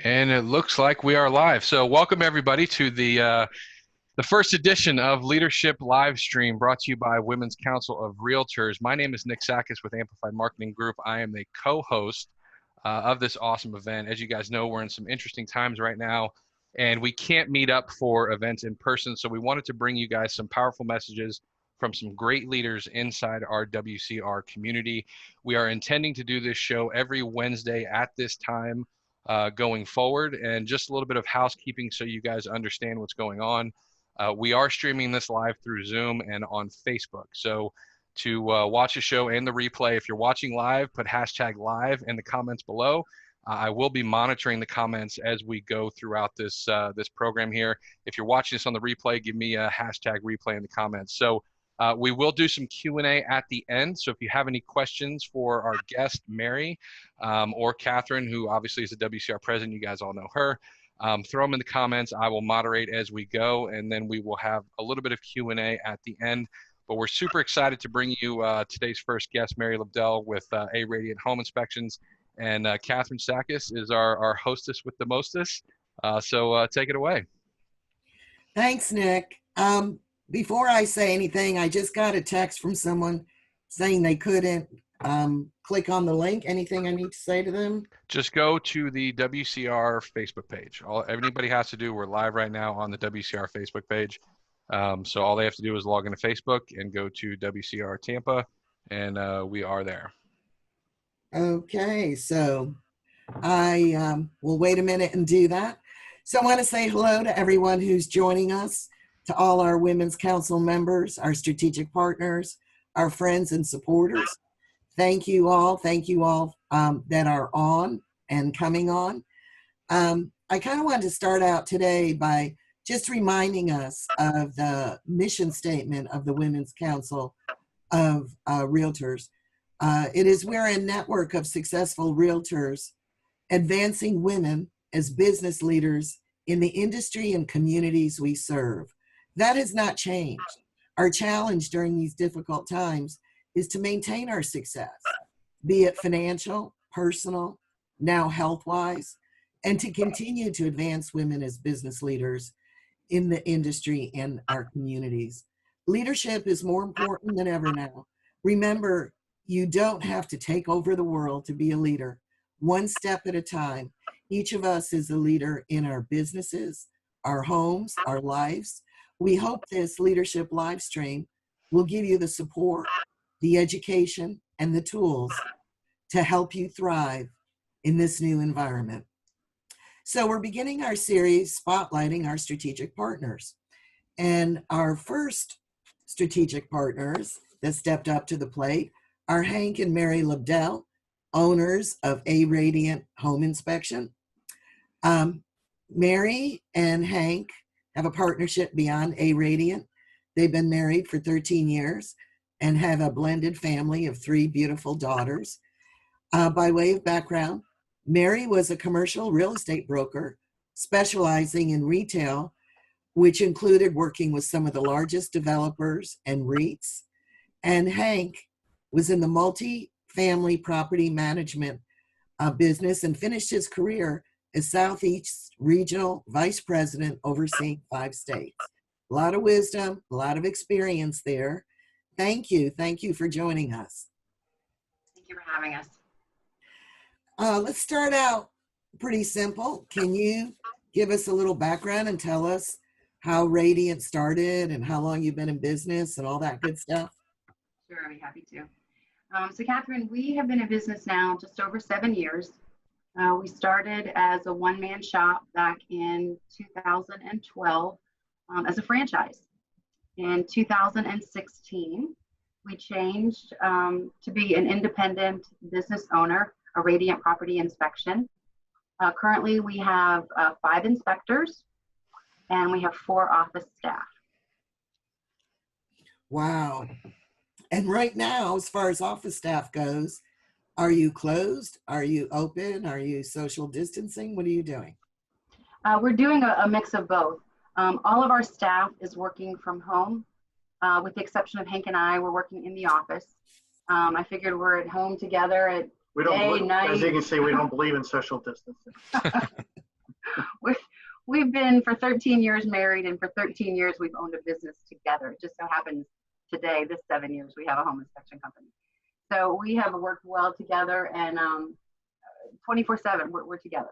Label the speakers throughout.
Speaker 1: And it looks like we are live. So welcome everybody to the first edition of Leadership Livestream, brought to you by Women's Council of Realtors. My name is Nick Sakis with Amplified Marketing Group. I am the co-host of this awesome event. As you guys know, we're in some interesting times right now, and we can't meet up for events in person. So we wanted to bring you guys some powerful messages from some great leaders inside our WCR community. We are intending to do this show every Wednesday at this time going forward. And just a little bit of housekeeping so you guys understand what's going on. We are streaming this live through Zoom and on Facebook. So to watch the show and the replay, if you're watching live, put hashtag live in the comments below. I will be monitoring the comments as we go throughout this this program here. If you're watching this on the replay, give me a hashtag replay in the comments. So we will do some Q&A at the end. So if you have any questions for our guest, Mary, or Catherine, who obviously is the WCR president, you guys all know her, throw them in the comments. I will moderate as we go, and then we will have a little bit of Q&A at the end. But we're super excited to bring you today's first guest, Mary Lobdell with A Radiant Home Inspections. And Catherine Sakis is our hostess with the mostest. So take it away.
Speaker 2: Thanks, Nick. Before I say anything, I just got a text from someone saying they couldn't click on the link. Anything I need to say to them?
Speaker 1: Just go to the WCR Facebook page. Anybody has to do, we're live right now on the WCR Facebook page. So all they have to do is log into Facebook and go to WCR Tampa, and we are there.
Speaker 2: Okay, so I will wait a minute and do that. So I want to say hello to everyone who's joining us, to all our Women's Council members, our strategic partners, our friends and supporters. Thank you all that are on and coming on. I kind of wanted to start out today by just reminding us of the mission statement of the Women's Council of Realtors. It is, we're a network of successful realtors advancing women as business leaders in the industry and communities we serve. That has not changed. Our challenge during these difficult times is to maintain our success, be it financial, personal, now health-wise, and to continue to advance women as business leaders in the industry and our communities. Leadership is more important than ever now. Remember, you don't have to take over the world to be a leader. One step at a time. Each of us is a leader in our businesses, our homes, our lives. We hope this leadership live stream will give you the support, the education, and the tools to help you thrive in this new environment. So we're beginning our series spotlighting our strategic partners. And our first strategic partners that stepped up to the plate are Hank and Mary Lobdell, owners of A Radiant Home Inspection. Mary and Hank have a partnership beyond A Radiant. They've been married for 13 years and have a blended family of 3 beautiful daughters. By way of background, Mary was a commercial real estate broker specializing in retail, which included working with some of the largest developers and REITs. And Hank was in the multi-family property management business and finished his career as Southeast Regional Vice President overseeing 5 states. A lot of wisdom, a lot of experience there. Thank you. Thank you for joining us.
Speaker 3: Thank you for having us.
Speaker 2: Let's start out pretty simple. Can you give us a little background and tell us how Radiant started and how long you've been in business and all that good stuff?
Speaker 3: Sure, I'd be happy to. So Catherine, we have been in business now just over 7 years. We started as a one-man shop back in 2012 as a franchise. In 2016, we changed to be an independent business owner, a Radiant Property Inspection. Currently, we have 5 inspectors and we have 4 office staff.
Speaker 2: Wow. And right now, as far as office staff goes, are you closed? Are you open? Are you social distancing? What are you doing?
Speaker 3: We're doing a mix of both. All of our staff is working from home, with the exception of Hank and I. We're working in the office. I figured we're at home together at day, night.
Speaker 4: As you can see, we don't believe in social distancing.
Speaker 3: we've been for 13 years married, and for 13 years we've owned a business together. It just so happens today, this 7 years, we have a home inspection company. So we have worked well together, and 24/7 we're together.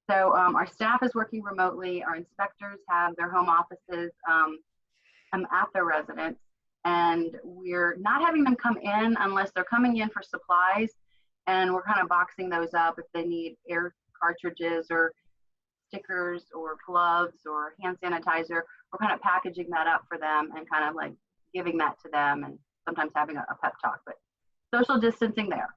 Speaker 3: So our staff is working remotely. Our inspectors have their home offices at their residence, and we're not having them come in unless they're coming in for supplies, and we're kind of boxing those up if they need air cartridges or stickers or gloves or hand sanitizer. We're kind of packaging that up for them and kind of like giving that to them, and sometimes having a pep talk, but social distancing there.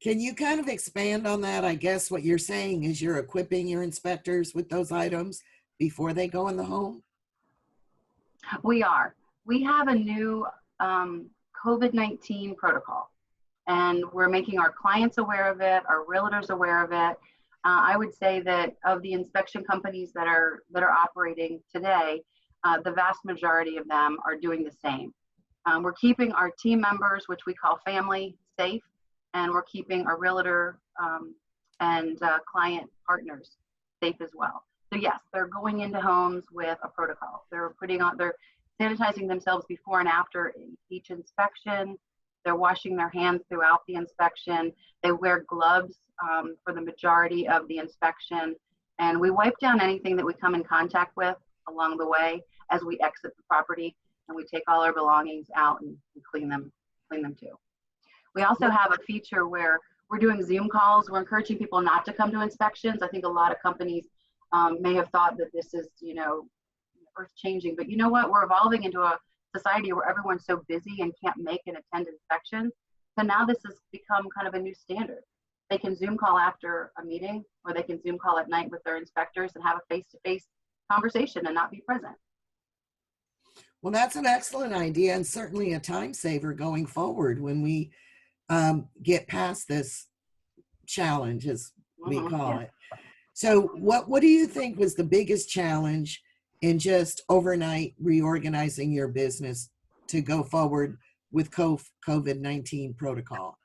Speaker 2: Can you kind of expand on that? I guess what you're saying is you're equipping your inspectors with those items before they go in the home?
Speaker 3: We are. We have a new COVID-19 protocol, and we're making our clients aware of it, our realtors aware of it. I would say that of the inspection companies that are operating today, the vast majority of them are doing the same. We're keeping our team members, which we call family, safe, and we're keeping our realtor and client partners safe as well. So yes, they're going into homes with a protocol. They're sanitizing themselves before and after each inspection. They're washing their hands throughout the inspection. They wear gloves for the majority of the inspection. And we wipe down anything that we come in contact with along the way as we exit the property. And we take all our belongings out and clean them too. We also have a feature where we're doing Zoom calls. We're encouraging people not to come to inspections. I think a lot of companies may have thought that this is, earth changing, but you know what? We're evolving into a society where everyone's so busy and can't make and attend inspections. So now this has become kind of a new standard. They can Zoom call after a meeting, or they can Zoom call at night with their inspectors and have a face-to-face conversation and not be present.
Speaker 2: Well, that's an excellent idea, and certainly a time saver going forward when we get past this challenge, as we call it. So what do you think was the biggest challenge in just overnight reorganizing your business to go forward with COVID-19 protocol?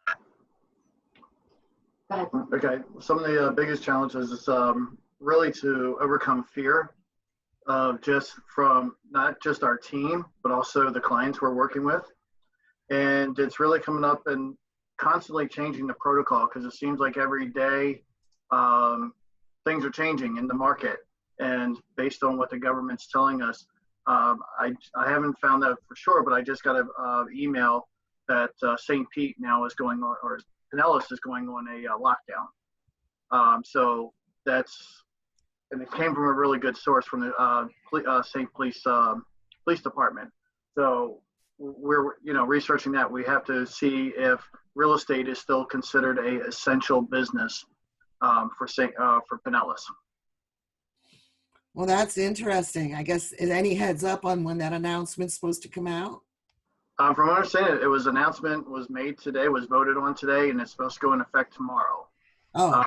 Speaker 4: Okay, some of the biggest challenges is really to overcome fear of just from not just our team, but also the clients we're working with. And it's really coming up and constantly changing the protocol, because it seems like every day things are changing in the market. And based on what the government's telling us, I haven't found that for sure, but I just got an email that St. Pete now is going on, or Pinellas is going on a lockdown. So that's, and it came from a really good source from the St. Police Department. So we're researching that. We have to see if real estate is still considered a essential business for Pinellas.
Speaker 2: Well, that's interesting. I guess, is any heads up on when that announcement's supposed to come out?
Speaker 4: From what I understand, announcement was made today, was voted on today, and it's supposed to go in effect tomorrow.
Speaker 2: Oh.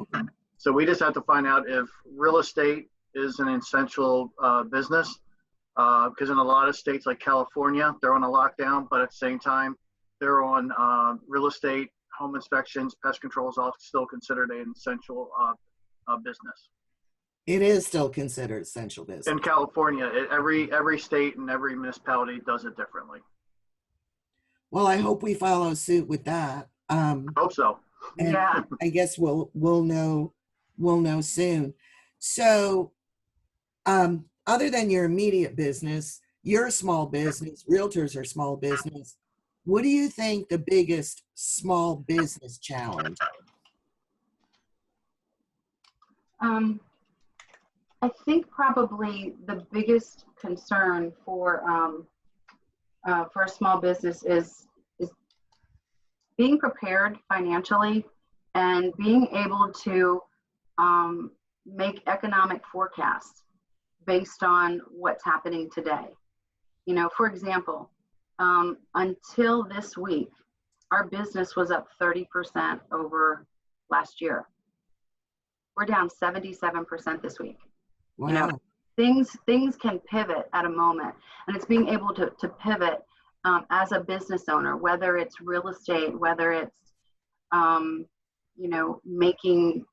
Speaker 4: So we just have to find out if real estate is an essential business, because in a lot of states like California, they're on a lockdown, but at the same time, they're on real estate, home inspections, pest control is all still considered an essential business.
Speaker 2: It is still considered essential business.
Speaker 4: In California, every state and every municipality does it differently.
Speaker 2: Well, I hope we follow suit with that.
Speaker 4: I hope so.
Speaker 2: And
Speaker 3: Yeah.
Speaker 2: I guess we'll know soon. So, other than your immediate business, you're a small business, realtors are small business. What do you think the biggest small business challenge?
Speaker 3: I think probably the biggest concern for a small business is being prepared financially and being able to make economic forecasts based on what's happening today. For example, until this week, our business was up 30% over last year. We're down 77% this week.
Speaker 2: Wow.
Speaker 3: Things can pivot at a moment, and it's being able to pivot as a business owner, whether it's real estate, whether it's making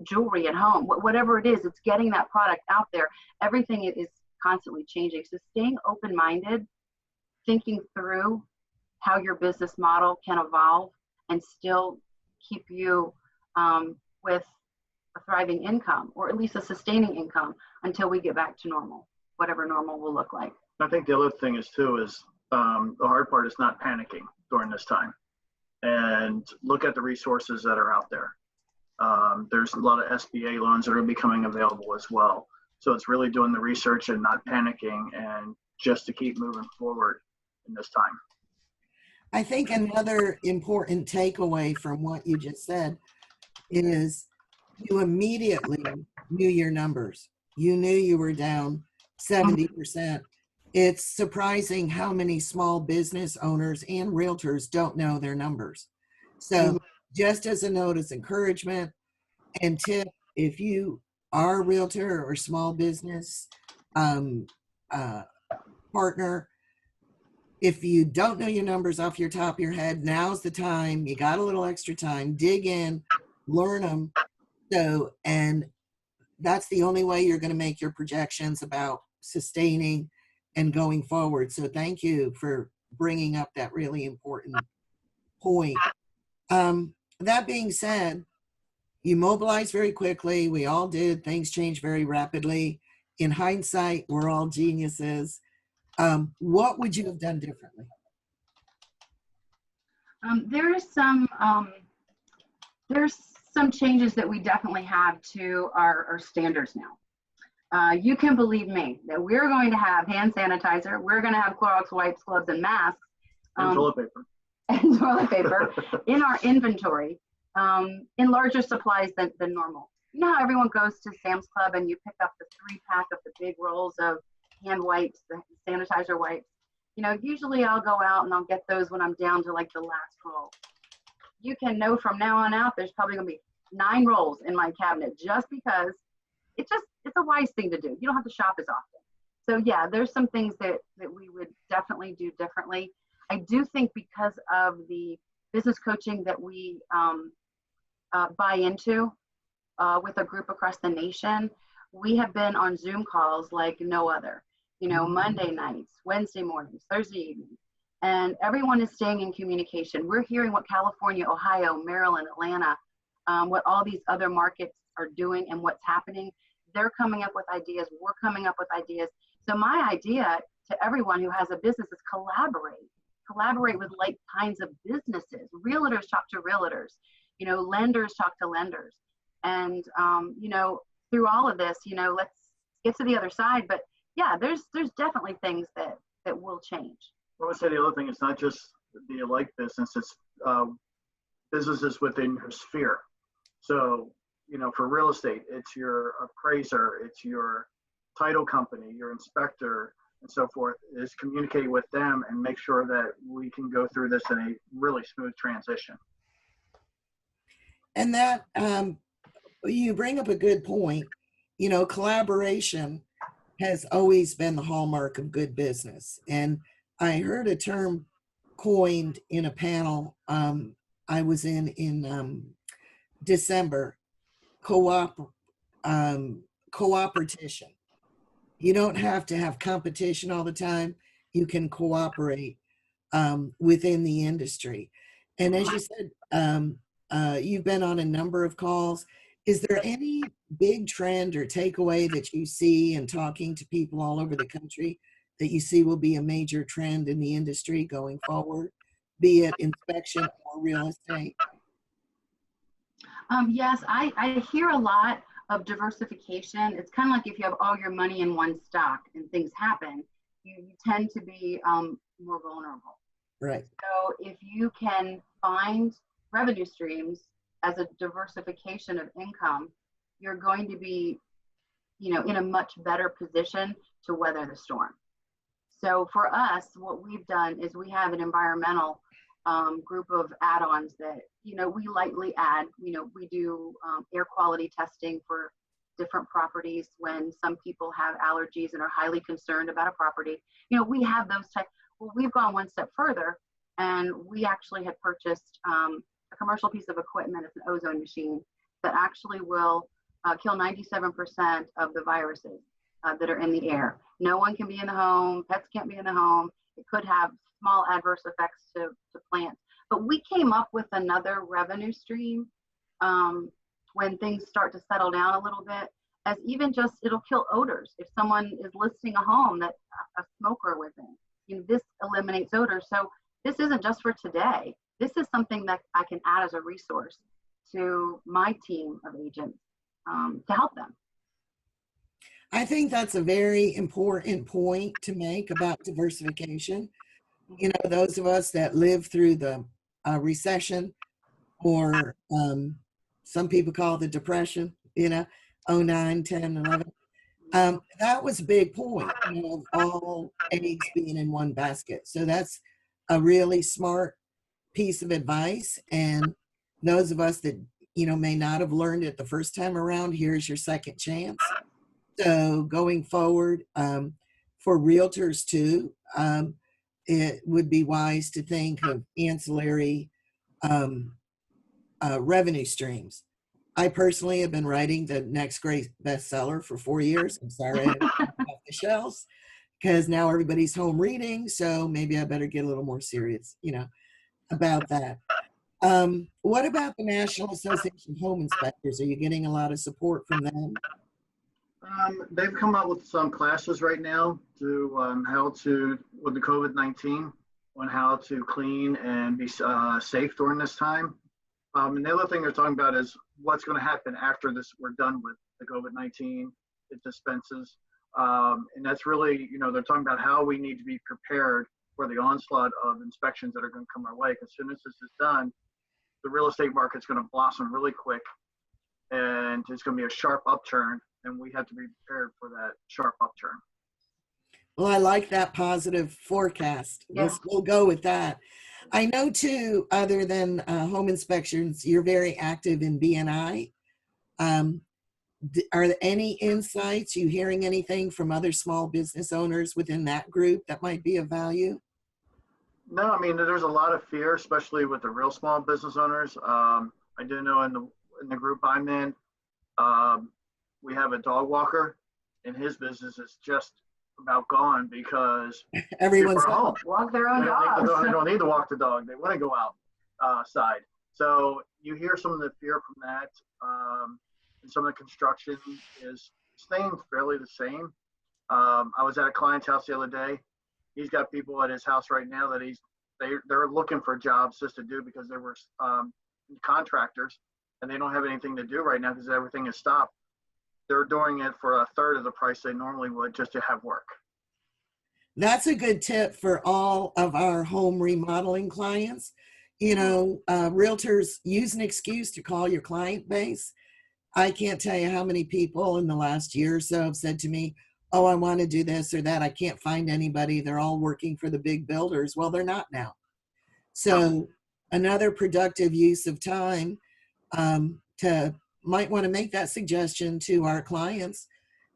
Speaker 3: jewelry at home, whatever it is, it's getting that product out there. Everything is constantly changing. So staying open-minded, thinking through how your business model can evolve and still keep you with a thriving income, or at least a sustaining income until we get back to normal, whatever normal will look like.
Speaker 4: I think the other thing is too is the hard part is not panicking during this time, and look at the resources that are out there. There's a lot of SBA loans that are becoming available as well. So it's really doing the research and not panicking, and just to keep moving forward in this time.
Speaker 2: I think another important takeaway from what you just said is you immediately knew your numbers. You knew you were down 70%. It's surprising how many small business owners and realtors don't know their numbers. So just as a note, as encouragement and tip, if you are a realtor or small business partner, if you don't know your numbers off your top of your head, now's the time. You got a little extra time, dig in, learn them. So, and that's the only way you're going to make your projections about sustaining and going forward. So thank you for bringing up that really important point. That being said, you mobilized very quickly. We all did. Things change very rapidly. In hindsight, we're all geniuses. What would you have done differently?
Speaker 3: There's some changes that we definitely have to our standards now. You can believe me that we're going to have hand sanitizer, we're going to have Clorox wipes, gloves, and masks,
Speaker 4: And toilet paper.
Speaker 3: and toilet paper in our inventory, in larger supplies than normal. You know how everyone goes to Sam's Club and you pick up the 3-pack of the big rolls of hand wipes, the sanitizer wipes. You know, usually I'll go out and I'll get those when I'm down to like the last roll. You can know from now on out, there's probably gonna be 9 rolls in my cabinet, just because it's a wise thing to do. You don't have to shop as often. So yeah, there's some things that we would definitely do differently. I do think because of the business coaching that we buy into with a group across the nation, we have been on Zoom calls like no other. You know, Monday nights, Wednesday mornings, Thursday evenings, and everyone is staying in communication. We're hearing what California, Ohio, Maryland, Atlanta, what all these other markets are doing and what's happening. They're coming up with ideas. We're coming up with ideas. So my idea to everyone who has a business is collaborate with like kinds of businesses. Realtors talk to realtors, you know, lenders talk to lenders. And, you know, through all of this, you know, let's get to the other side. But yeah, there's definitely things that will change.
Speaker 4: I would say the other thing is not just the alike business, it's businesses within your sphere. So, you know, for real estate, it's your appraiser, it's your title company, your inspector, and so forth, is communicate with them and make sure that we can go through this in a really smooth transition.
Speaker 2: And that, you bring up a good point. You know, collaboration has always been the hallmark of good business. And I heard a term coined in a panel I was in December, cooperation. You don't have to have competition all the time. You can cooperate within the industry. And as you said, you've been on a number of calls. Is there any big trend or takeaway that you see in talking to people all over the country that you see will be a major trend in the industry going forward, be it inspection or real estate?
Speaker 3: Yes, I hear a lot of diversification. It's kind of like if you have all your money in one stock and things happen, you tend to be more vulnerable.
Speaker 2: Right.
Speaker 3: So if you can find revenue streams as a diversification of income, you're going to be, you know, in a much better position to weather the storm. So for us, what we've done is we have an environmental group of add-ons that, you know, we lightly add. You know, we do air quality testing for different properties when some people have allergies and are highly concerned about a property. You know, we have those types. Well, we've gone one step further, and we actually had purchased a commercial piece of equipment. It's an ozone machine that actually will kill 97% of the viruses that are in the air. No one can be in the home. Pets can't be in the home. It could have small adverse effects to plants. But we came up with another revenue stream when things start to settle down a little bit, as even just it'll kill odors. If someone is listing a home that a smoker lives in, you know, this eliminates odors. So this isn't just for today. This is something that I can add as a resource to my team of agents to help them.
Speaker 2: I think that's a very important point to make about diversification. You know, those of us that lived through the recession, or some people call it the depression, you know, 09, 10, 11. That was a big point, you know, of all eggs being in one basket. So that's a really smart piece of advice. And those of us that, you know, may not have learned it the first time around, here's your second chance. So going forward, for realtors too, it would be wise to think of ancillary revenue streams. I personally have been writing the next great bestseller for 4 years. I'm sorry I didn't get it off the shelves, because now everybody's home reading. So maybe I better get a little more serious, you know, about that. What about the National Association of Home Inspectors? Are you getting a lot of support from them?
Speaker 4: They've come up with some classes right now to how to, with the COVID-19, on how to clean and be safe during this time. And the other thing they're talking about is what's going to happen after this, we're done with the COVID-19, it dispenses. And that's really, you know, they're talking about how we need to be prepared for the onslaught of inspections that are going to come our way. Because as soon as this is done, the real estate market's going to blossom really quick, and it's going to be a sharp upturn, and we have to be prepared for that sharp upturn.
Speaker 2: Well, I like that positive forecast.
Speaker 3: Yeah.
Speaker 2: We'll go with that. I know too, other than home inspections, you're very active in BNI. Are there any insights? You hearing anything from other small business owners within that group that might be of value?
Speaker 4: No, I mean, there's a lot of fear, especially with the real small business owners. I do know in the group I'm in, we have a dog walker, and his business is just about gone because
Speaker 2: Everyone's
Speaker 4: home.
Speaker 3: Walk their own dogs.
Speaker 4: They don't need to walk the dog. They want to go outside. So you hear some of the fear from that. And some of the construction is staying fairly the same. I was at a client's house the other day. He's got people at his house right now that they're looking for jobs just to do because they were contractors, and they don't have anything to do right now because everything is stopped. They're doing it for a third of the price they normally would just to have work.
Speaker 2: That's a good tip for all of our home remodeling clients. You know, realtors use an excuse to call your client base. I can't tell you how many people in the last year or so have said to me, oh, I want to do this or that. I can't find anybody. They're all working for the big builders. Well, they're not now. So another productive use of time might want to make that suggestion to our clients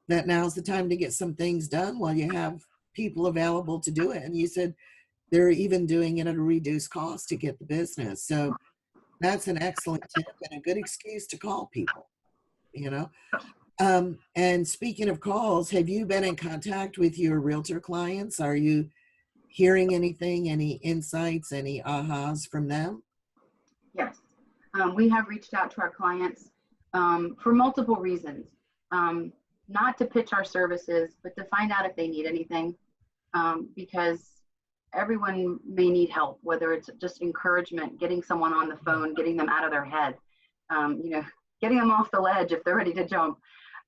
Speaker 2: that now's the time to get some things done while you have people available to do it. And you said they're even doing it at a reduced cost to get the business. So that's an excellent tip and a good excuse to call people, you know. And speaking of calls, have you been in contact with your realtor clients? Are you hearing anything, any insights, any ahas from them?
Speaker 3: Yes, we have reached out to our clients for multiple reasons. Not to pitch our services, but to find out if they need anything, because everyone may need help, whether it's just encouragement, getting someone on the phone, getting them out of their head, you know, getting them off the ledge if they're ready to jump.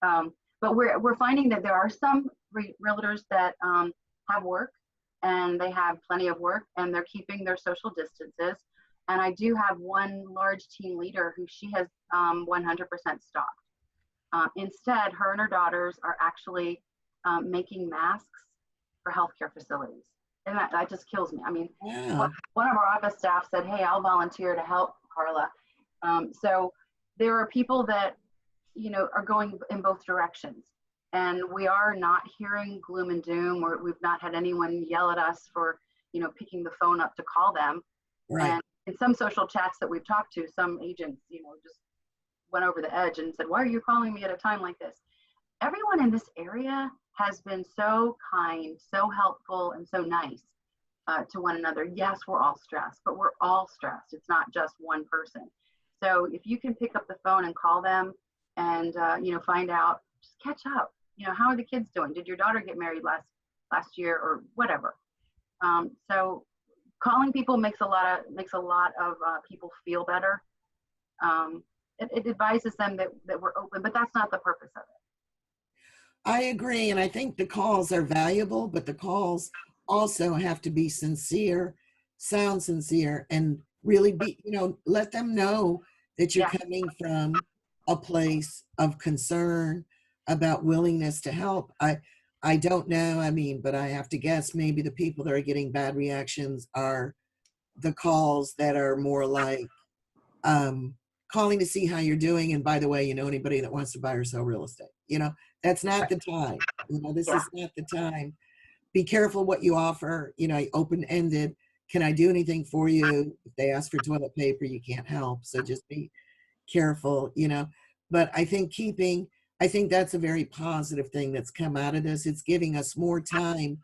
Speaker 3: But we're finding that there are some realtors that have work, and they have plenty of work, and they're keeping their social distances. And I do have one large team leader who she has 100% stopped. Instead, her and her daughters are actually making masks for healthcare facilities. And that just kills me. I mean,
Speaker 2: Wow.
Speaker 3: one of our office staff said, hey, I'll volunteer to help Carla. So there are people that, you know, are going in both directions. And we are not hearing gloom and doom, or we've not had anyone yell at us for, you know, picking the phone up to call them.
Speaker 2: Right.
Speaker 3: And in some social chats that we've talked to, some agents, you know, just went over the edge and said, why are you calling me at a time like this? Everyone in this area has been so kind, so helpful, and so nice to one another. Yes, we're all stressed, but we're all stressed. It's not just one person. So if you can pick up the phone and call them and, find out, just catch up. How are the kids doing? Did your daughter get married last year or whatever? So calling people makes a lot of people feel better. It advises them that we're open, but that's not the purpose of it.
Speaker 2: I agree. And I think the calls are valuable, but the calls also have to be sincere, sound sincere, and really be, let them know that you're coming from a place of concern about willingness to help. I don't know, but I have to guess maybe the people that are getting bad reactions are the calls that are more like calling to see how you're doing. And by the way, anybody that wants to buy or sell real estate, that's not the time. This is not the time. Be careful what you offer, open-ended. Can I do anything for you? If they ask for toilet paper, you can't help. So just be careful, But I think that's a very positive thing that's come out of this. It's giving us more time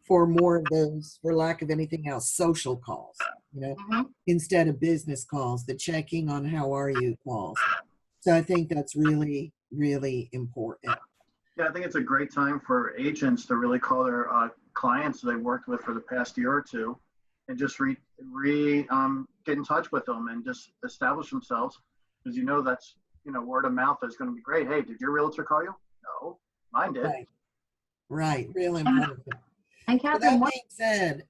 Speaker 2: for more of those, for lack of anything else, social calls, instead of business calls, the checking on how are you calls. So I think that's really, really important.
Speaker 4: Yeah, I think it's a great time for agents to really call their clients they've worked with for the past year or two and just get in touch with them and just establish themselves, because that's word of mouth is going to be great. Hey, did your realtor call you? No, mine did.
Speaker 2: Right. Really important.
Speaker 3: And Catherine,
Speaker 2: that being said,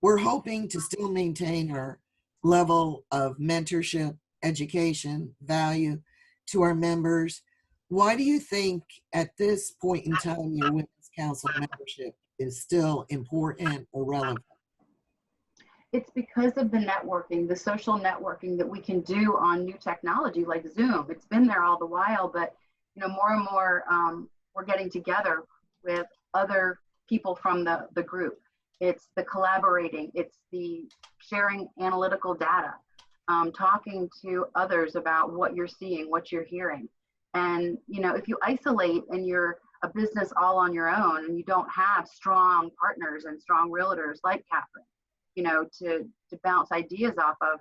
Speaker 2: we're hoping to still maintain our level of mentorship, education, value to our members. Why do you think at this point in time your Women's Council membership is still important or relevant?
Speaker 3: It's because of the networking, the social networking that we can do on new technology like Zoom. It's been there all the while, but more and more we're getting together with other people from the group. It's the collaborating, it's the sharing analytical data, talking to others about what you're seeing, what you're hearing. And if you isolate and you're a business all on your own and you don't have strong partners and strong realtors like Catherine, to bounce ideas off of,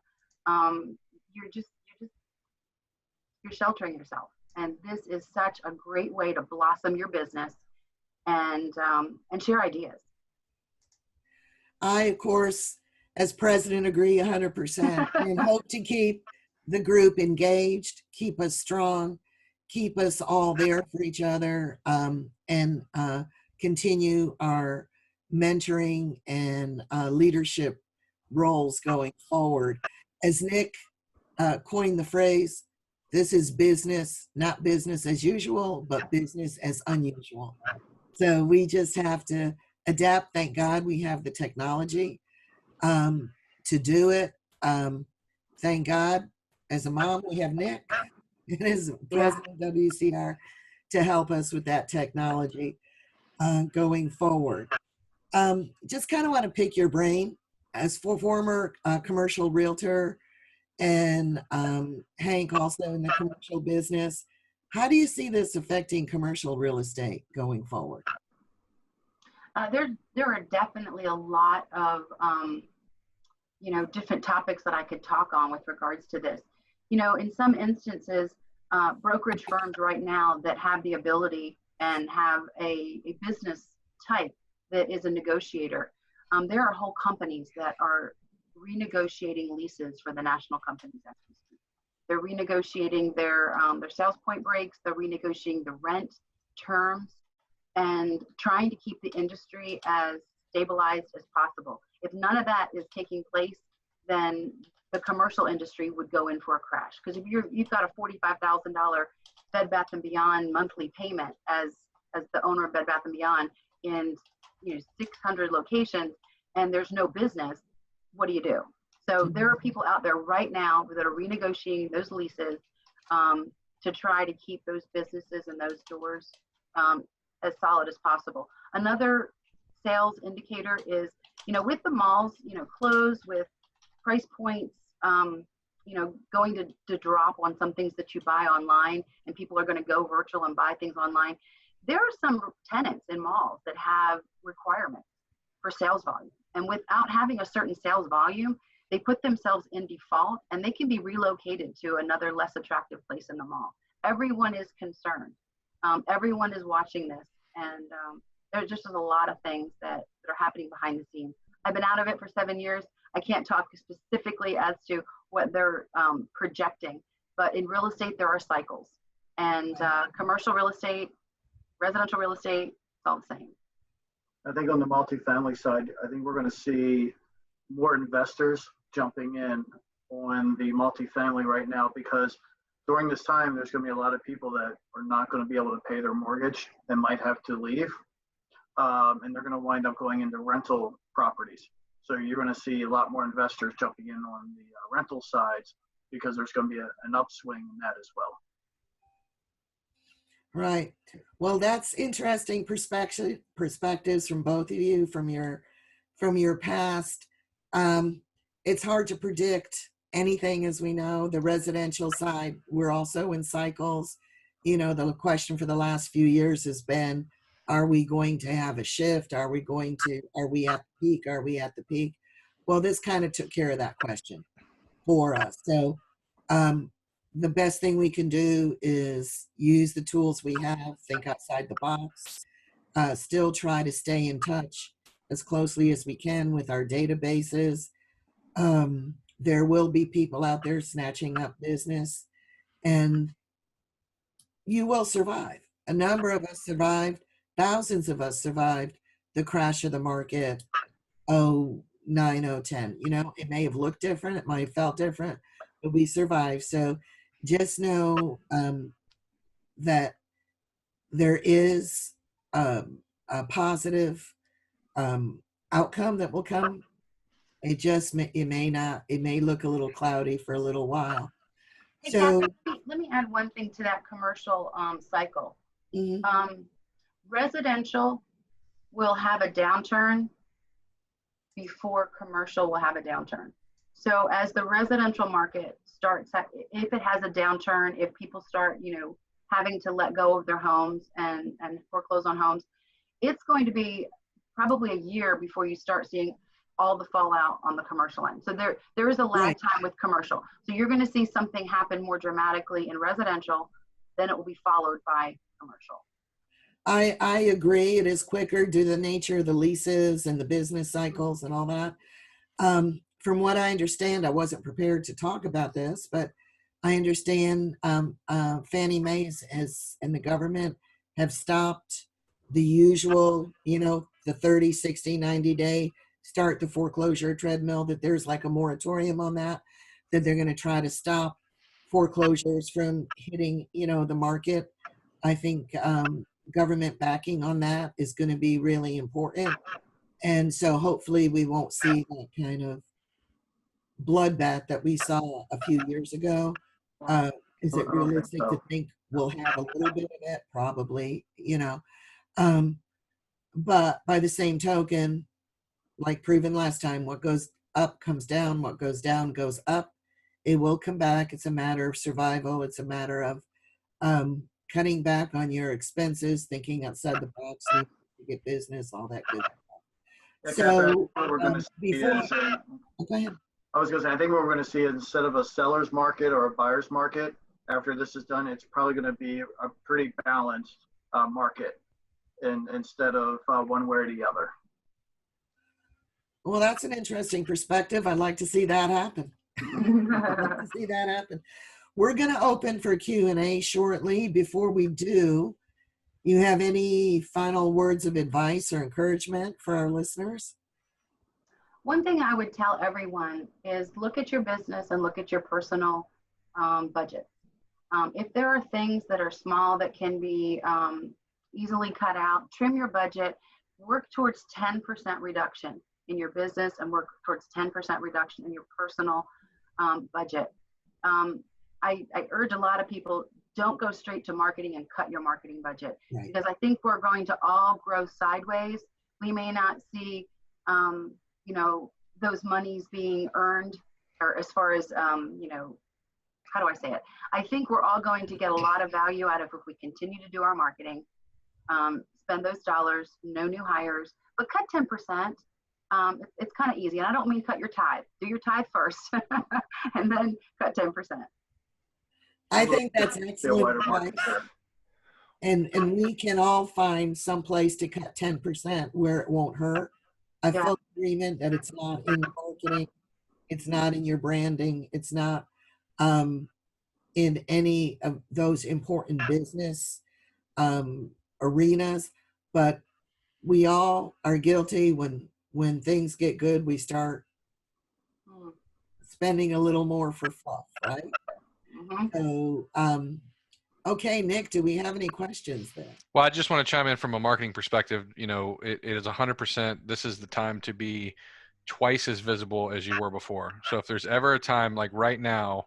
Speaker 3: you're sheltering yourself. And this is such a great way to blossom your business and share ideas.
Speaker 2: I, of course, as president, agree 100% and hope to keep the group engaged, keep us strong, keep us all there for each other, and continue our mentoring and leadership roles going forward. As Nick coined the phrase, this is business, not business as usual, but business as unusual. So we just have to adapt. Thank God we have the technology to do it. Thank God, as a mom, we have Nick and as president of WCR to help us with that technology going forward. Just kind of want to pick your brain as former commercial realtor and Hank also in the commercial business. How do you see this affecting commercial real estate going forward?
Speaker 3: There are definitely a lot of different topics that I could talk on with regards to this. In some instances, brokerage firms right now that have the ability and have a business type that is a negotiator, there are whole companies that are renegotiating leases for the national companies. They're renegotiating their sales point breaks. They're renegotiating the rent terms and trying to keep the industry as stabilized as possible. If none of that is taking place, then the commercial industry would go in for a crash. Because if you've got a $45,000 Bed Bath & Beyond monthly payment as the owner of Bed Bath & Beyond in 600 locations and there's no business, what do you do? So there are people out there right now that are renegotiating those leases to try to keep those businesses and those doors as solid as possible. Another sales indicator is, with the malls, closed with price points going to drop on some things that you buy online, and people are going to go virtual and buy things online. There are some tenants in malls that have requirements for sales volume. And without having a certain sales volume, they put themselves in default and they can be relocated to another less attractive place in the mall. Everyone is concerned. Everyone is watching this. And there's just a lot of things that are happening behind the scenes. I've been out of it for 7 years. I can't talk specifically as to what they're projecting, but in real estate, there are cycles. And commercial real estate, residential real estate, it's all the same.
Speaker 4: I think on the multifamily side, I think we're going to see more investors jumping in on the multifamily right now, because during this time, there's going to be a lot of people that are not going to be able to pay their mortgage and might have to leave. And they're going to wind up going into rental properties. So you're going to see a lot more investors jumping in on the rental sides, because there's going to be an upswing in that as well.
Speaker 2: Right. Well, that's interesting perspectives from both of you, from your past. It's hard to predict anything, as we know. The residential side, we're also in cycles. The question for the last few years has been, are we going to have a shift? Are we at the peak? Are we at the peak? Well, this kind of took care of that question for us. So the best thing we can do is use the tools we have, think outside the box, still try to stay in touch as closely as we can with our databases. There will be people out there snatching up business, and you will survive. A number of us survived. Thousands of us survived the crash of the market, 09, 010. It may have looked different, it might have felt different, but we survived. So just know that there is a positive outcome that will come. It may look a little cloudy for a little while.
Speaker 3: Hey,
Speaker 2: So
Speaker 3: Kathy, let me add one thing to that commercial cycle.
Speaker 2: mhm.
Speaker 3: Residential will have a downturn before commercial will have a downturn. So as the residential market starts, if it has a downturn, if people start, having to let go of their homes and foreclose on homes, it's going to be probably a year before you start seeing all the fallout on the commercial end. So there is a lag time with commercial. So you're going to see something happen more dramatically in residential, then it will be followed by commercial.
Speaker 2: I agree. It is quicker due to the nature of the leases and the business cycles and all that. From what I understand, I wasn't prepared to talk about this, but I understand Fannie Mae and the government have stopped the usual, the 30, 60, 90-day start the foreclosure treadmill, that there's like a moratorium on that they're going to try to stop foreclosures from hitting, the market. I think government backing on that is going to be really important. And so hopefully we won't see that kind of bloodbath that we saw a few years ago. Is it realistic to think we'll have a little bit of it? Probably, but by the same token, like proven last time, what goes up comes down, what goes down goes up. It will come back. It's a matter of survival. It's a matter of cutting back on your expenses, thinking outside the box, to get business, all that good stuff. So go ahead.
Speaker 4: I was going to say, I think what we're going to see, instead of a seller's market or a buyer's market, after this is done, it's probably going to be a pretty balanced market, instead of one way or the other.
Speaker 2: Well, that's an interesting perspective. I'd like to see that happen. We're going to open for Q&A shortly. Before we do, you have any final words of advice or encouragement for our listeners?
Speaker 3: One thing I would tell everyone is look at your business and look at your personal budget. If there are things that are small that can be easily cut out, trim your budget, work towards 10% reduction in your business and work towards 10% reduction in your personal budget. I urge a lot of people, don't go straight to marketing and cut your marketing budget, because I think we're going to all grow sideways. We may not see, those monies being earned or as far as, you know, how do I say it? I think we're all going to get a lot of value out of if we continue to do our marketing, spend those dollars, no new hires, but cut 10%. It's kind of easy. And I don't mean cut your tithe. Do your tithe first and then cut 10%.
Speaker 2: I think that's excellent advice. And we can all find some place to cut 10% where it won't hurt. I full agreement that it's not in your marketing, it's not in your branding, it's not in any of those important business arenas. But we all are guilty when things get good, we start spending a little more for fluff, right? So, okay, Nick, do we have any questions there?
Speaker 1: Well, I just want to chime in from a marketing perspective. You know, it is 100%. This is the time to be twice as visible as you were before. So if there's ever a time like right now,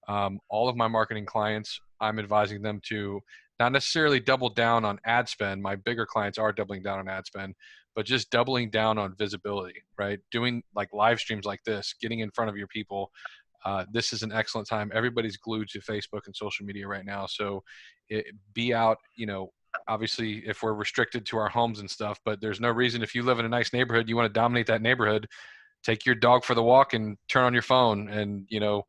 Speaker 1: all of my marketing clients, I'm advising them to not necessarily double down on ad spend. My bigger clients are doubling down on ad spend, but just doubling down on visibility, right? Doing like live streams like this, getting in front of your people. This is an excellent time. Everybody's glued to Facebook and social media right now. So be out, you know, obviously if we're restricted to our homes and stuff, but there's no reason if you live in a nice neighborhood, you want to dominate that neighborhood, take your dog for the walk and turn on your phone and, you know,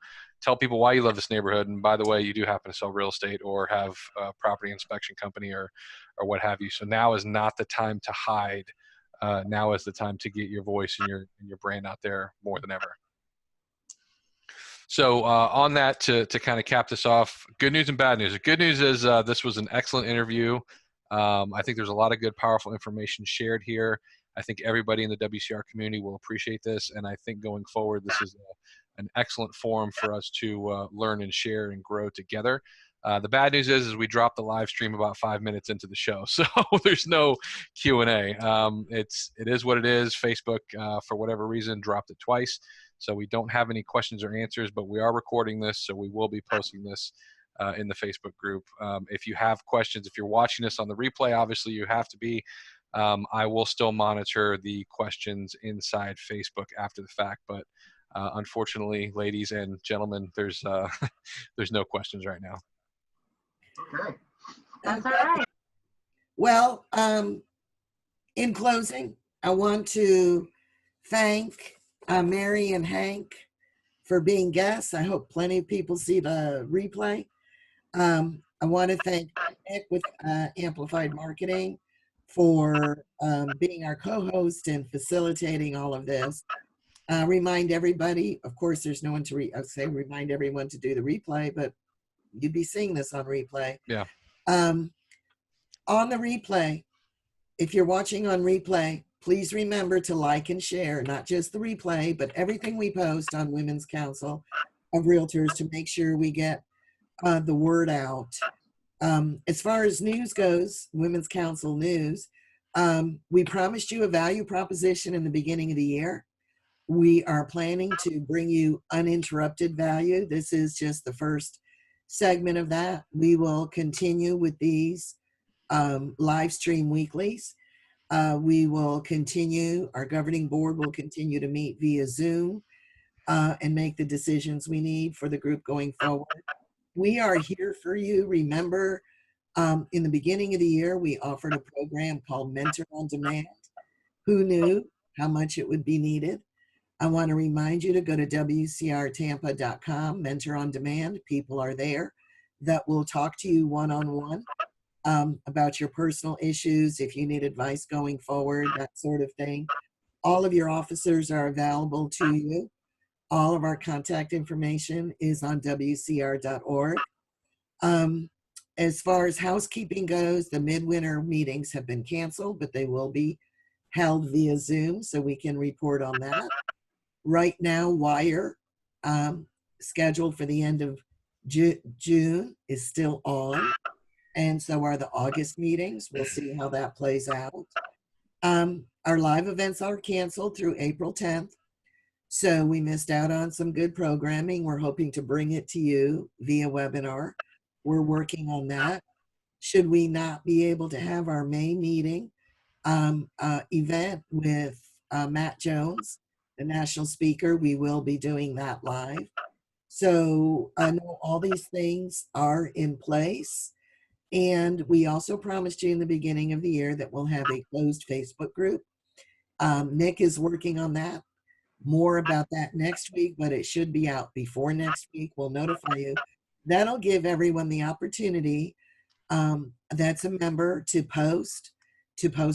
Speaker 1: tell people why you love this neighborhood. And by the way, you do happen to sell real estate or have a property inspection company or what have you. So now is not the time to hide. Now is the time to get your voice and your brand out there more than ever. So on that, to kind of cap this off, good news and bad news. The good news is this was an excellent interview. I think there's a lot of good, powerful information shared here. I think everybody in the WCR community will appreciate this. And I think going forward, this is an excellent forum for us to learn and share and grow together. The bad news is we dropped the live stream about 5 minutes into the show. So there's no Q&A. It is what it is. Facebook, for whatever reason, dropped it twice. So we don't have any questions or answers, but we are recording this. So we will be posting this in the Facebook group. If you have questions, if you're watching this on the replay, obviously you have to be. I will still monitor the questions inside Facebook after the fact, but unfortunately, ladies and gentlemen, there's there's no questions right now.
Speaker 4: Okay.
Speaker 3: That's all right.
Speaker 2: Well, in closing, I want to thank Mary and Hank for being guests. I hope plenty of people see the replay. I want to thank Nick with Amplified Marketing for being our co-host and facilitating all of this. Remind everybody, of course, there's no one to remind everyone to do the replay, but you'd be seeing this on replay.
Speaker 1: Yeah.
Speaker 2: On the replay, if you're watching on replay, please remember to like and share, not just the replay, but everything we post on Women's Council of Realtors to make sure we get the word out. As far as news goes, Women's Council news, we promised you a value proposition in the beginning of the year. We are planning to bring you uninterrupted value. This is just the first segment of that. We will continue with these live stream weeklies. We will continue, our governing board will continue to meet via Zoom and make the decisions we need for the group going forward. We are here for you. Remember, in the beginning of the year, we offered a program called Mentor on Demand. Who knew how much it would be needed? I want to remind you to go to WCRTampa.com, Mentor on Demand. People are there that will talk to you one-on-one about your personal issues, if you need advice going forward, that sort of thing. All of your officers are available to you. All of our contact information is on WCR.org. As far as housekeeping goes, the midwinter meetings have been canceled, but they will be held via Zoom, so we can report on that. Right now, Wire, scheduled for the end of June, is still on, and so are the August meetings. We'll see how that plays out. Our live events are canceled through April 10th, so we missed out on some good programming. We're hoping to bring it to you via webinar. We're working on that. Should we not be able to have our May meeting event with Matt Jones, a national speaker. We will be doing that live. So I know all these things are in place. And we also promised you in the beginning of the year that we'll have a closed Facebook group. Nick is working on that. More about that next week, but it should be out before next week. We'll notify you. That'll give everyone the opportunity that's a member to post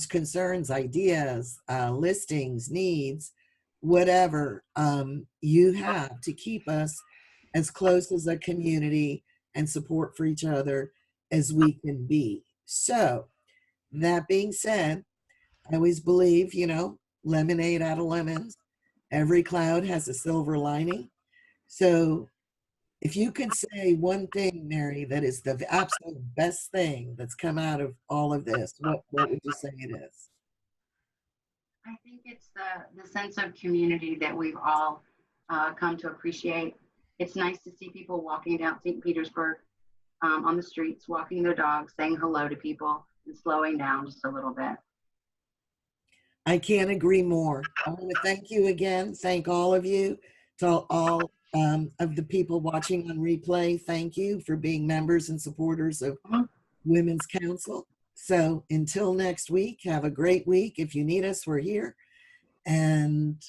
Speaker 2: concerns, ideas, listings, needs, whatever you have to keep us as close as a community and support for each other as we can be. So that being said, I always believe, lemonade out of lemons. Every cloud has a silver lining. So if you could say one thing, Mary, that is the absolute best thing that's come out of all of this, what would you say it is?
Speaker 3: I think it's the sense of community that we've all come to appreciate. It's nice to see people walking down St. Petersburg on the streets, walking their dogs, saying hello to people, and slowing down just a little bit.
Speaker 2: I can't agree more. I want to thank you again. Thank all of you. To all of the people watching on replay, thank you for being members and supporters of Women's Council. So until next week, have a great week. If you need us, we're here. And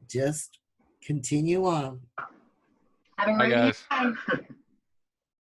Speaker 2: just continue on.
Speaker 3: Have a
Speaker 1: Bye,
Speaker 3: great
Speaker 1: guys.
Speaker 3: weekend.